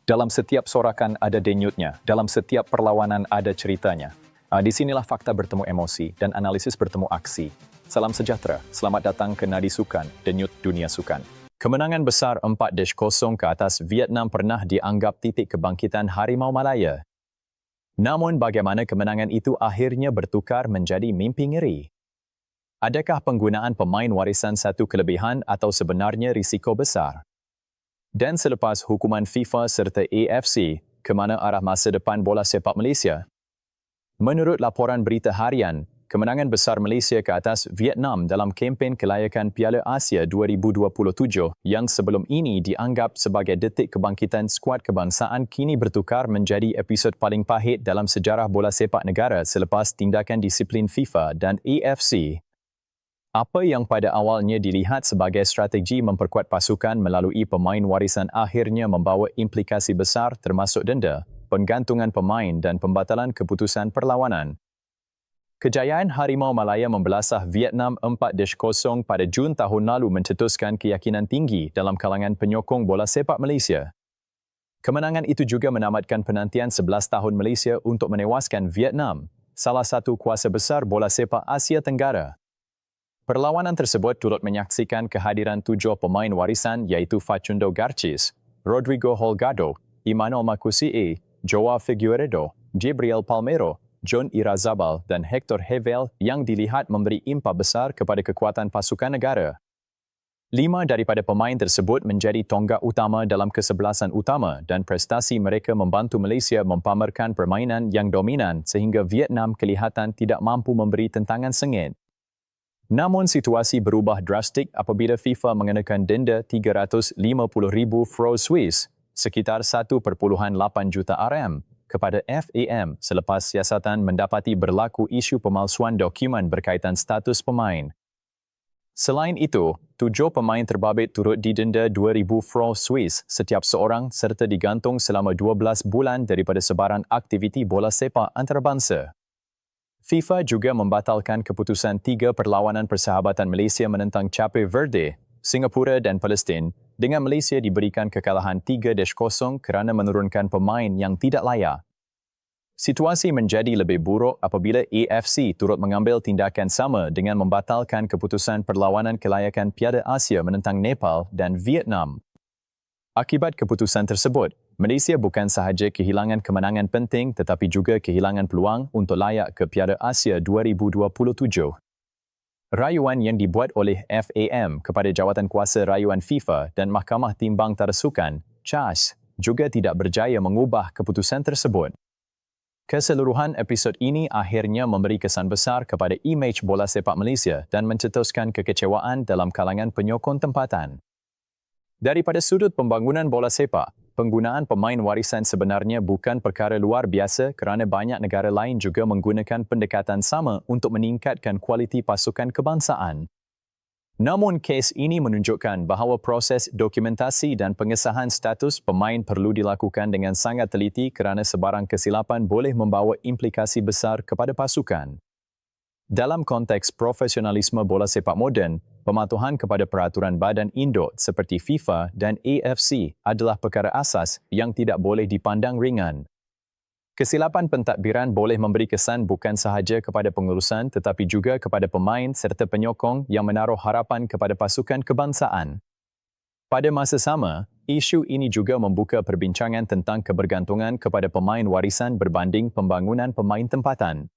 Dalam setiap sorakan ada denyutnya, dalam setiap perlawanan ada ceritanya. Di sinilah fakta bertemu emosi dan analisis bertemu aksi. Salam sejahtera, selamat datang ke Nadi Sukan, denyut dunia sukan. Kemenangan besar 4-0 ke atas Vietnam pernah dianggap titik kebangkitan Harimau Malaya. Namun bagaimana kemenangan itu akhirnya bertukar menjadi mimpi ngeri? Adakah penggunaan pemain warisan satu kelebihan atau sebenarnya risiko besar? Dan selepas hukuman FIFA serta AFC, ke mana arah masa depan bola sepak Malaysia? Menurut laporan berita harian, kemenangan besar Malaysia ke atas Vietnam dalam kempen kelayakan Piala Asia 2027 yang sebelum ini dianggap sebagai detik kebangkitan skuad kebangsaan kini bertukar menjadi episod paling pahit dalam sejarah bola sepak negara selepas tindakan disiplin FIFA dan AFC. Apa yang pada awalnya dilihat sebagai strategi memperkuat pasukan melalui pemain warisan akhirnya membawa implikasi besar termasuk denda, penggantungan pemain dan pembatalan keputusan perlawanan. Kejayaan Harimau Malaya membelasah Vietnam 4-0 pada Jun tahun lalu mencetuskan keyakinan tinggi dalam kalangan penyokong bola sepak Malaysia. Kemenangan itu juga menamatkan penantian 11 tahun Malaysia untuk menewaskan Vietnam, salah satu kuasa besar bola sepak Asia Tenggara. Perlawanan tersebut turut menyaksikan kehadiran 7 pemain warisan iaitu Facundo Garcis, Rodrigo Holgado, Emmanuel Makusi'e, Joao Figueiredo, Gabriel Palmeiro, John Irazabal dan Hector Hevel yang dilihat memberi impak besar kepada kekuatan pasukan negara. 5 daripada pemain tersebut menjadi tonggak utama dalam kesebelasan utama dan prestasi mereka membantu Malaysia mempamerkan permainan yang dominan sehingga Vietnam kelihatan tidak mampu memberi tentangan sengit. Namun situasi berubah drastik apabila FIFA mengenakan denda 350,000 franc Swiss, sekitar 1.8 juta RM, kepada FAM selepas siasatan mendapati berlaku isu pemalsuan dokumen berkaitan status pemain. Selain itu, 7 pemain terbabit turut didenda 2,000 franc Swiss setiap seorang serta digantung selama 12 bulan daripada sebaran aktiviti bola sepak antarabangsa. FIFA juga membatalkan keputusan 3 perlawanan persahabatan Malaysia menentang Cape Verde, Singapura dan Palestin dengan Malaysia diberikan kekalahan 3-0 kerana menurunkan pemain yang tidak layak. Situasi menjadi lebih buruk apabila AFC turut mengambil tindakan sama dengan membatalkan keputusan perlawanan kelayakan Piala Asia menentang Nepal dan Vietnam. Akibat keputusan tersebut, Malaysia bukan sahaja kehilangan kemenangan penting tetapi juga kehilangan peluang untuk layak ke Piala Asia 2027. Rayuan yang dibuat oleh FAM kepada Jawatankuasa Rayuan FIFA dan Mahkamah Timbang Tarasukan, CHAS, juga tidak berjaya mengubah keputusan tersebut. Keseluruhan episod ini akhirnya memberi kesan besar kepada imej bola sepak Malaysia dan mencetuskan kekecewaan dalam kalangan penyokong tempatan. Daripada sudut pembangunan bola sepak, penggunaan pemain warisan sebenarnya bukan perkara luar biasa kerana banyak negara lain juga menggunakan pendekatan sama untuk meningkatkan kualiti pasukan kebangsaan. Namun kes ini menunjukkan bahawa proses dokumentasi dan pengesahan status pemain perlu dilakukan dengan sangat teliti kerana sebarang kesilapan boleh membawa implikasi besar kepada pasukan. Dalam konteks profesionalisme bola sepak moden, pematuhan kepada peraturan badan induk seperti FIFA dan AFC adalah perkara asas yang tidak boleh dipandang ringan. Kesilapan pentadbiran boleh memberi kesan bukan sahaja kepada pengurusan tetapi juga kepada pemain serta penyokong yang menaruh harapan kepada pasukan kebangsaan. Pada masa sama, isu ini juga membuka perbincangan tentang kebergantungan kepada pemain warisan berbanding pembangunan pemain tempatan.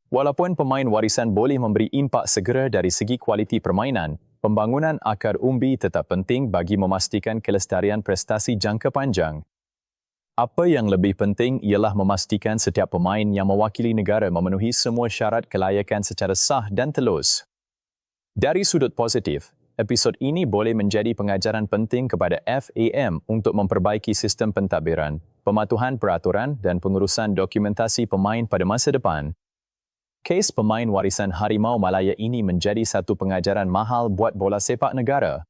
Walaupun pemain warisan boleh memberi impak segera dari segi kualiti permainan, pembangunan akar umbi tetap penting bagi memastikan kelestarian prestasi jangka panjang. Apa yang lebih penting ialah memastikan setiap pemain yang mewakili negara memenuhi semua syarat kelayakan secara sah dan telus. Dari sudut positif, episod ini boleh menjadi pengajaran penting kepada FAM untuk memperbaiki sistem pentadbiran, pematuhan peraturan dan pengurusan dokumentasi pemain pada masa depan. Kes pemain warisan Harimau Malaya ini menjadi satu pengajaran mahal buat bola sepak negara.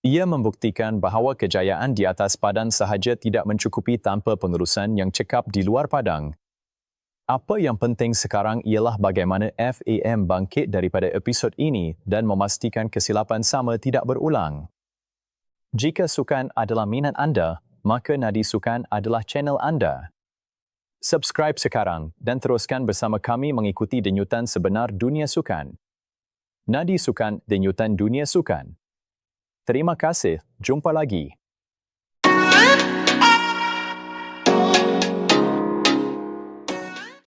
Ia membuktikan bahawa kejayaan di atas padang sahaja tidak mencukupi tanpa pengurusan yang cekap di luar padang. Apa yang penting sekarang ialah bagaimana FAM bangkit daripada episod ini dan memastikan kesilapan sama tidak berulang. Jika sukan adalah minat anda, maka Nadi Sukan adalah channel anda. Subscribe sekarang dan teruskan bersama kami mengikuti denyutan sebenar dunia sukan. Nadi Sukan, denyutan dunia sukan. Terima kasih, jumpa lagi.